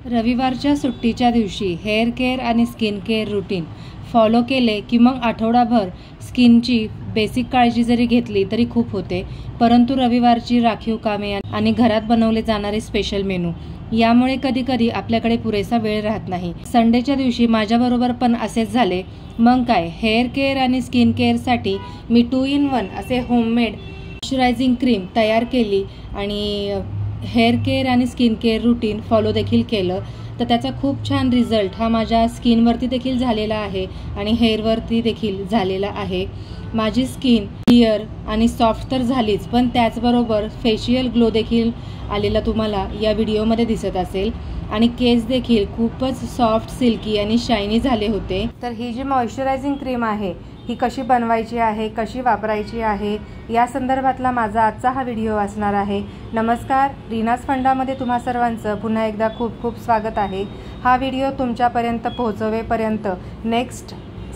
रविवारच्या सुट्टीच्या दिवशी हेअर केअर आणि स्किन केअर रुटीन फॉलो केले की मग आठवडाभर स्किनची बेसिक काळजी जरी घेतली तरी खूप होते. परंतु रविवारची राखीव कामे आणि घरात बनवले जाणारे स्पेशल मेनू यामुळे कधीकधी आपल्याकडे पुरेसा वेळ राहत नाही. संडेच्या दिवशी माझ्याबरोबर पण असेच झाले. मग काय, हेअर केअर आणि स्किन केअरसाठी मी 2 in 1 असे होममेड मॉइश्चरायझिंग क्रीम तयार केली आणि हेअर केअर आणि स्किन केअर रुटीन फॉलो देखील केलं. तर त्याचा खूप छान रिझल्ट हा माझ्या स्किनवरती देखील झालेला आहे आणि हेअरवरती देखील झालेला आहे. माझी स्किन क्लिअर आणि सॉफ्ट तर झालीच, पण त्याचबरोबर फेशियल ग्लो देखील आलेला तुम्हाला या व्हिडिओमध्ये दिसत असेल आणि केस देखील खूपच सॉफ्ट, सिल्की आणि शायनी झाले होते. तर ही जी मॉइश्चरायझिंग क्रीम आहे ही कशी बनवायची आहे, कशी वापरायची आहे या संदर्भातला माझा आजचा हा व्हिडिओ असणार आहे. नमस्कार, रीनाज फंडामध्ये तुम्हा सर्वांचं पुन्हा एकदा खूप खूप स्वागत आहे. हा व्हिडिओ तुमच्यापर्यंत पोहोचवेपर्यंत नेक्स्ट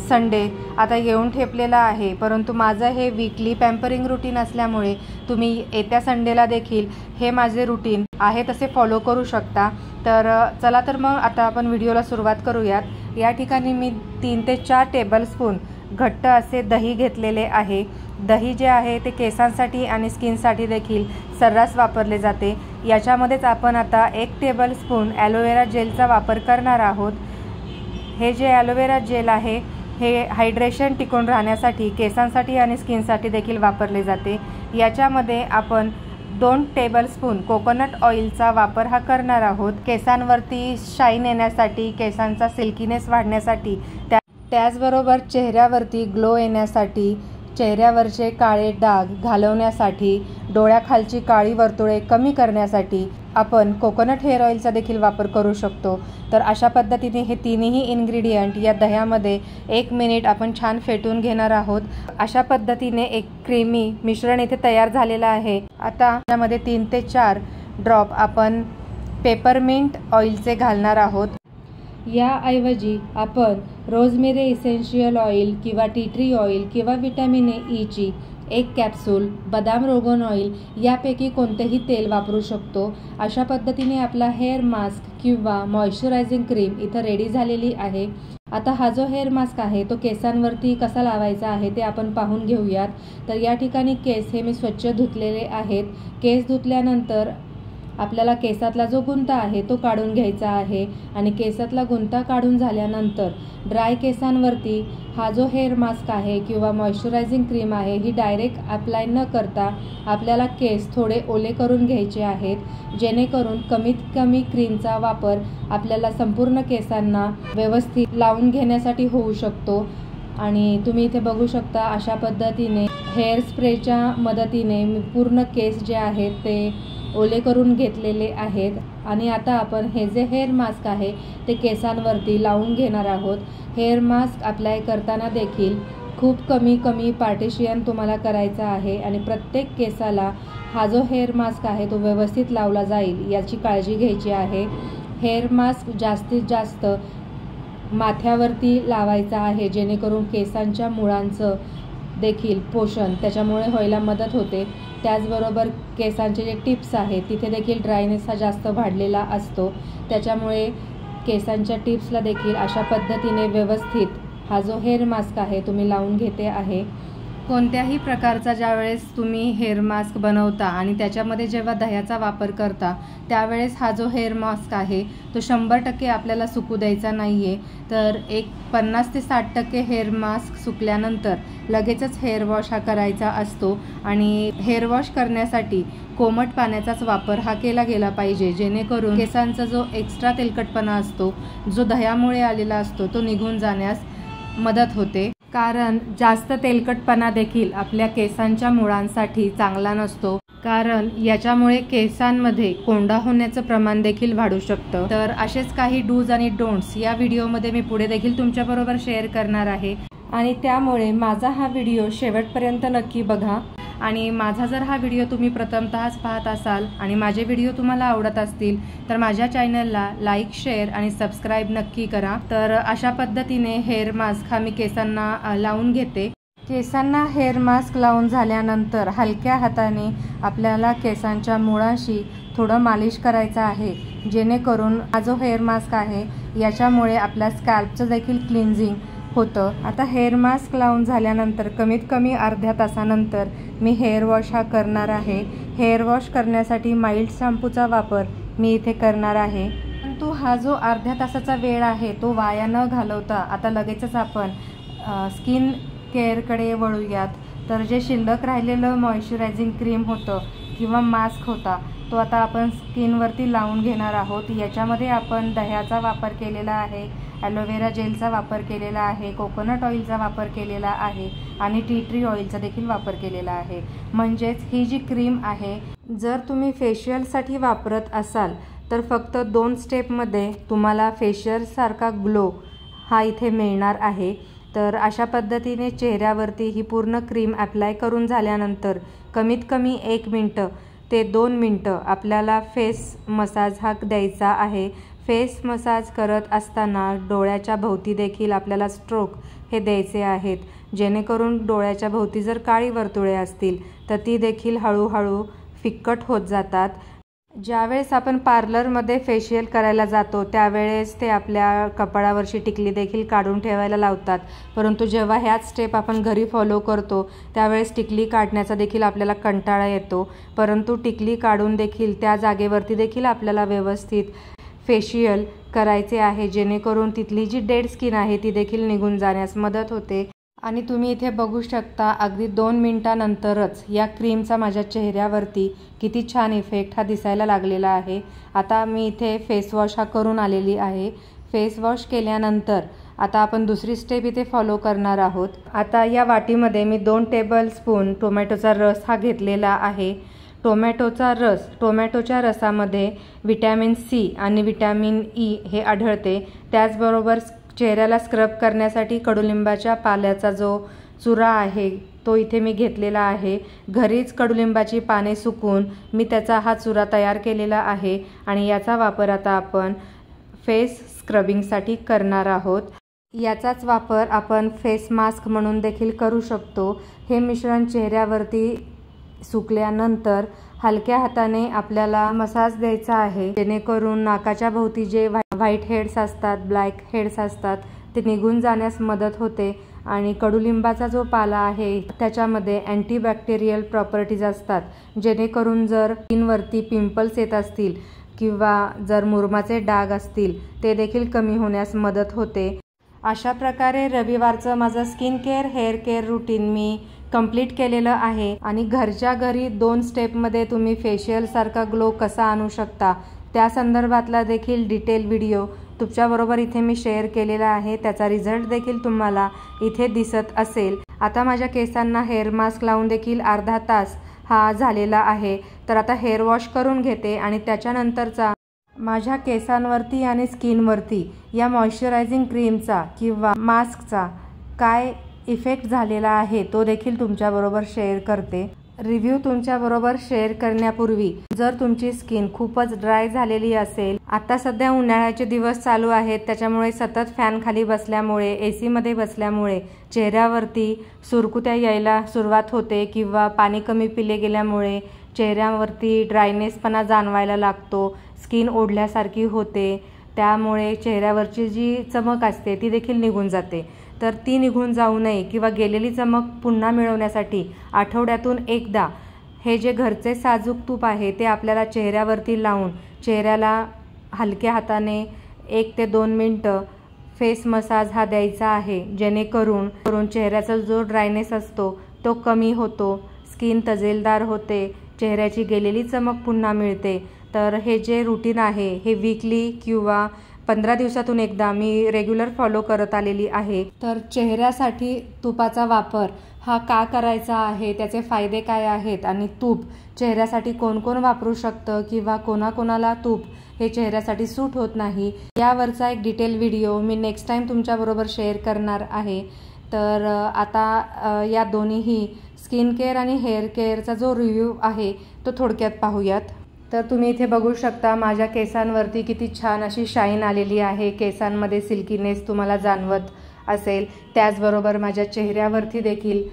संडे आता येऊन ठेपलेला आहे, परंतु माझं हे वीकली पॅम्परिंग रुटीन असल्यामुळे तुम्ही येत्या संडेला देखील हे माझे रुटीन आहे तसे फॉलो करू शकता. तर चला तर मग आता आपण व्हिडिओला सुरुवात करूयात. या ठिकाणी मी 3 ते 4 टेबलस्पून घट्ट असे दही घेतलेले आहे. दही जे आहे ते केसांसाठी आणि स्किनसाठी देखील सर्रास वापरले जाते. याच्यामध्येच आपण आता 1 टेबलस्पून ॲलोवेरा जेलचा वापर करणार आहोत. हे जे ॲलोवेरा जेल आहे हे हायड्रेशन टिकून राहण्यासाठी, केसांसाठी आणि स्किनसाठी देखील वापरले जाते. याच्यामध्ये आपण 2 टेबलस्पून कोकोनट ऑइलचा वापर हा करणार आहोत. केसांवरती शाईन येण्यासाठी, केसांचा सिल्कीनेस वाढण्यासाठी, त्याचबरोबर चेहऱ्यावरती ग्लो येण्यासाठी, चेहऱ्यावरचे काळे डाग घालवण्यासाठी, डोळ्याखालची काळी वर्तुळे कमी करण्यासाठी आपण कोकोनट हेअर ऑइलचा देखील वापर करू शकतो. तर अशा पद्धतीने हे तिन्ही इन्ग्रेडियंट या दह्यामध्ये 1 मिनिट आपण छान फेटून घेणार आहोत. अशा पद्धतीने एक क्रीमी मिश्रण इथे तयार झालेलं आहे. आता यामध्ये 3 ते 4 ड्रॉप आपण पेपरमिंट ऑइलचे घालणार आहोत. याऐवजी आपण रोजमेरी इसेन्शियल ऑइल किंवा टी ट्री ऑइल किंवा विटॅमिन ईची 1 कॅप्सूल, बदाम रोगन ऑइल यापैकी कोणतेही तेल वापरू शकतो. अशा पद्धतीने आपला हेअर मास्क किंवा मॉइश्चरायझिंग क्रीम इथं रेडी झालेली आहे. आता हा जो हेअर मास्क आहे तो केसांवरती कसा लावायचा आहे ते आपण पाहून घेऊयात. तर या ठिकाणी केस हे मी स्वच्छ धुतलेले आहेत. केस धुतल्यानंतर आपल्याला केसातला जो गुंता आहे तो काढून घ्यायचा आहे आणि केसातला गुंता काढून झाल्यानंतर ड्राय केसांवरती हा जो हेअर मास्क आहे किंवा मॉइश्चरायझिंग क्रीम आहे ही डायरेक्ट अप्लाय न करता आपल्याला केस थोडे ओले करून घ्यायचे आहेत, जेणेकरून कमीत कमी क्रीमचा वापर आपल्याला संपूर्ण केसांना व्यवस्थित लावून घेण्यासाठी होऊ शकतो. आणि तुम्ही इथे बघू शकता अशा पद्धतीने हेअर स्प्रेच्या मदतीने मी पूर्ण केस जे आहेत ते ओले करून घेतलेले आहेत. आणि आता आपण हे जे हेअर मास्क आहे ते केसांवरती लावून घेणार आहोत. हेअर मास्क अप्लाय करताना देखील खूप कमी पार्टिशन तुम्हाला करायचा आहे आणि प्रत्येक केसाला हा जो हेअर मास्क आहे तो व्यवस्थित लावला जाईल याची काळजी घ्यायची आहे. हेअर मास्क जास्तीत जास्त माथ्यावरती लावायचा आहे, जेणेकरून केसांच्या मुळांचं देखील पोषण त्याच्यामुळे व्हायला मदत होते. त्याचबरोबर केसांचे जे टिप्स आहेत तिथे देखील ड्रायनेस हा जास्त वाढलेला असतो, त्याच्यामुळे केसांच्या टिप्सला देखील अशा पद्धतीने व्यवस्थित हा जो हेअर मास्क आहे तुम्ही लावून घेते आहे. कोणत्याही प्रकारचा ज्यावेळेस तुम्ही हेअर मास्क बनवता आणि त्याच्यामध्ये जेव्हा दह्याचा वापर करता त्यावेळेस हा जो हेअर मास्क आहे तो 100% आपल्याला सुकू द्यायचा नाही आहे. तर एक 50 ते 60% हेअर मास्क सुकल्यानंतर लगेचच हेअर वॉश हा करायचा असतो आणि हेअर वॉश करण्यासाठी कोमट पाण्याचाच वापर हा केला गेला पाहिजे, जेणेकरून केसांचा जो एक्स्ट्रा तेलकटपणा असतो, जो दह्यामुळे आलेला असतो, तो निघून जाण्यास मदत होते. कारण जास्त तेलकटपणा देखील आपल्या केसांच्या मुळांसाठी चांगला नसतो, कारण याच्यामुळे केसांमध्ये कोंडा होण्याचं प्रमाण देखील वाढू शकतं. तर असेच काही डूज आणि डोंट्स या व्हिडिओमध्ये मी पुढे देखील तुमच्याबरोबर शेअर करणार आहे आणि त्यामुळे माझा हा व्हिडिओ शेवटपर्यंत नक्की बघा. आणि माझा जर हा व्हिडिओ तुम्ही प्रथमतःच पाहत असाल आणि माझे व्हिडिओ तुम्हाला आवडत असतील तर माझ्या चॅनलला लाईक, शेअर आणि सबस्क्राईब नक्की करा. तर अशा पद्धतीने हेअर मास्क हा मी केसांना लावून घेते. केसांना हेअर मास्क लावून झाल्यानंतर हलक्या हाताने आपल्याला केसांच्या मुळाशी थोडं मालिश करायचं आहे. जेणेकरून हा जो हेअर मास्क आहे याच्यामुळे आपल्या स्कॅल्पचं देखील क्लिन्झिंग होतं। आता हेअर मास्क लावून झाल्यानंतर कमीत कमी अर्ध्या तासानंतर मी हेअर वॉश हा करणार आहे। हेअर वॉश करण्यासाठी माइल्ड शॅम्पूचा वापर मी इथे करणार आहे। परंतु हा जो अर्ध्या तासाचा वेळ आहे तो वाया न घालवता आता लगेचच आपण स्किन केअरकडे वळूयात। तर जे शिल्लक राहिलेलं मॉइश्चरायझिंग क्रीम होतं किंवा मास्क होता तो आता आपण स्किनवरती लावून घेणार आहोत। याच्यामध्ये आपण दह्याचा वापर केलेला आहे, ॲलोवेरा जेलचा वापर केलेला आहे, कोकोनट ऑइलचा वापर केलेला आहे आणि टी ट्री ऑइलचा देखील वापर केलेला आहे। म्हणजेच ही जी क्रीम आहे जर तुम्ही फेशियलसाठी वापरत असाल तर फक्त 2 स्टेपमध्ये तुम्हाला फेशियलसारखा ग्लो हा इथे मिळणार आहे। तर अशा पद्धतीने चेहऱ्यावरती ही पूर्ण क्रीम अप्लाय करून झाल्यानंतर कमीत कमी 1 मिनटं ते 2 मिनटं आपल्याला फेस मसाज हा द्यायचा आहे। फेस मसाज करत असताना डोळ्याच्या भोवती देखील आपल्याला स्ट्रोक हे द्यायचे आहेत, जेणेकरून डोळ्याच्या भोवती जर काळी वर्तुळे असतील तर ती देखील हळूहळू फिक्कट होत जातात। ज्यावेळेस आपण पार्लरमध्ये फेशियल करायला जातो त्यावेळेस ते आपल्या कपाळावरची टिकली देखील काढून ठेवायला लावतात, परंतु जेव्हा ह्याच स्टेप आपण घरी फॉलो करतो त्यावेळेस टिकली काढण्याचा देखील आपल्याला कंटाळा येतो। परंतु टिकली काढून देखील त्या जागेवरती देखील आपल्याला व्यवस्थित फेशियल करायचे आहे, जेणेकरून तिथली जी डेड स्किन आहे ती देखील निघून जाण्यास मदत होते। आणि तुम्ही इथे बघू शकता अगदी 2 मिनिटांनंतरच या क्रीमचा माझ्या चेहऱ्यावरती किती छान इफेक्ट हा दिसायला लागलेला आहे। आता मी इथे फेस वॉश हा करून आलेली आहे। फेस वॉश केल्यानंतर आता आपण दुसरी स्टेप इथे फॉलो करणार आहोत। आता या वाटीमध्ये मी 2 टेबलस्पून टोमॅटोचा रस हा घेतलेला आहे। टोमॅटोच्या रसामध्ये व्हिटॅमिन सी आणि व्हिटॅमिन ई हे आढळते। त्याचबरोबर चेहऱ्याला स्क्रब करण्यासाठी कडुलिंबाच्या पाल्याचा जो चुरा आहे तो इथे मी घेतलेला आहे। घरीच कडुलिंबाची पाने सुकून मी त्याचा हा चुरा तयार केलेला आहे आणि याचा वापर आता आपण फेस स्क्रबिंगसाठी करणार आहोत। याचाच वापर आपण फेस मास्क म्हणून देखील करू शकतो। हे मिश्रण चेहऱ्यावरती सुकल्यानंतर हलक्या हाताने आपल्याला मसाज द्यायचा आहे, जेणेकरून नाकाच्या भोवती जे व्हाईट हेड्स असतात, ब्लॅक हेड्स असतात ते निघून जाण्यास मदत होते। आणि कडुलिंबाचा जो पाला आहे त्याच्यामध्ये अँटीबॅक्टेरियल प्रॉपर्टीज असतात, जेणेकरून जर स्किनवरती पिंपल्स येत असतील किंवा जर मुरुमाचे डाग असतील ते देखील कमी होण्यास मदत होते। अशा प्रकारे रविवारचं माझं skin care hair care routine मी कंप्लीट केलेलं आहे। आणि घरच्या घरी 2 स्टेपमध्ये तुम्ही फेशियलसारखा ग्लो कसा आणू शकता त्या संदर्भातला देखील डिटेल व्हिडिओ तुमच्याबरोबर इथे मी शेअर केलेला आहे। त्याचा रिझल्ट देखील तुम्हाला इथे दिसत असेल। आता माझ्या केसांना हेअर मास्क लावून देखील अर्धा तास हा झालेला आहे। तर आता हेअर वॉश करून घेते आणि त्याच्यानंतरचा माझ्या केसांवरती आणि स्किनवरती या मॉइश्चरायझिंग क्रीमचा किंवा मास्कचा काय इफेक्ट झालेला आहे तो देखील तुमच्याबरोबर शेअर करते। रिव्ह्यू तुमच्याबरोबर शेअर करण्यापूर्वी जर तुमची स्किन खूपच ड्राय झालेली असेल, आता सध्या उन्हाळ्याचे दिवस चालू आहेत त्याच्यामुळे सतत फॅन खाली बसल्यामुळे AC मध्ये बसल्यामुळे चेहऱ्यावरती सुरकुत्या यायला सुरुवात होते किंवा पाणी कमी पिले गेल्यामुळे चेहऱ्यावरती ड्रायनेसपणा जाणवायला लागतो, स्किन ओढल्यासारखी होते, त्यामुळे चेहऱ्यावरची जी चमक असते ती देखील निघून जाते। तर ती निघून जाऊ नये किंवा गेलेली चमक पुन्हा मिळवण्यासाठी आठवड्यातून एकदा हे जे घरचे साजूक तूप आहे ते आपल्याला चेहऱ्यावरती लावून चेहऱ्याला हलक्या हाताने 1 ते 2 मिनिटं फेस मसाज हा द्यायचा आहे, जेणेकरून चेहऱ्याचा जो ड्रायनेस असतो तो कमी होतो, स्किन तजेलदार होते, चेहऱ्याची गेलेली चमक पुन्हा मिळते। तर हे जे रुटीन आहे हे वीकली किंवा 15 दिवसातून एकदा मी रेग्युलर फॉलो करत आलेली आहे। तर चेहऱ्यासाठी तुपाचा वापर हा का करायचा आहे, त्याचे फायदे काय आहेत आणि तूप चेहऱ्यासाठी कोण कोण वापरू शकतं किंवा कोणाकोणाला तूप हे चेहऱ्यासाठी सूट होत नाही यावरचा एक डिटेल व्हिडिओ मी नेक्स्ट टाइम तुमच्याबरोबर शेअर करणार आहे। तर आता या दोन्हीही स्किन केअर आणि हेअर केअरचा जो रिव्ह्यू आहे तो थोडक्यात पाहूयात। तर तुम्ही इथे बघू शकता माझ्या केसांवरती किती छान अशी शाईन आलेली आहे, केसांमध्ये सिल्कीनेस तुम्हाला जाणवत असेल। त्याचबरोबर माझ्या चेहऱ्यावरती देखील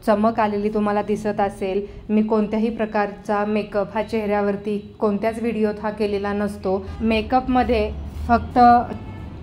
चमक आलेली तुम्हाला दिसत असेल. मी कोणत्याही प्रकारचा मेकअप हा चेहऱ्यावरती कोणत्याच व्हिडिओत हा केलेला नसतो. मेकअपमध्ये फक्त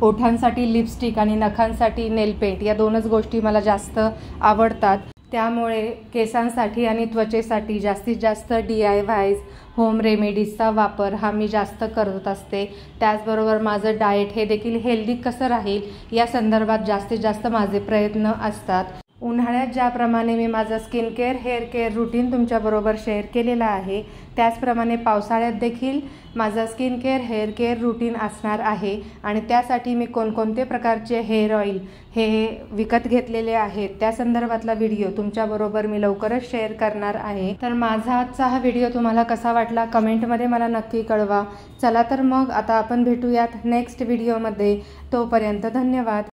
ओठांसाठी लिपस्टिक आणि नखांसाठी नेल पेंट या दोनच गोष्टी मला जास्त आवडतात. त्यामुळे केसांसाठी आणि त्वचेसाठी जास्तीत जास्त DIYs होम रेमेडीजचा वापर हा मी जास्त करत असते. त्याचबरोबर माझं डाएट हे देखील हेल्दी कसं राहील या संदर्भात जास्तीत जास्त माझे प्रयत्न असतात. उन्हाळ्यात ज्याप्रमाणे मी माझं skin care hair care routine तुमच्याबरोबर शेअर केलेलं आहे, त्याचप्रमाणे पावसाळ्यात देखील माझं skin care hair care routine असणार आहे. आणि त्यासाठी मी कोणकोणते प्रकारचे हेअर ऑइल हे विकत घेतलेले आहेत त्या संदर्भातला व्हिडिओ तुमच्याबरोबर मी लवकरच शेअर करणार आहे. तर माझा आजचा हा व्हिडिओ तुम्हाला कसा वाटला कमेंटमध्ये मला नक्की कळवा. चला तर मग आता आपण भेटूयात नेक्स्ट व्हिडिओमध्ये. तोपर्यंत धन्यवाद.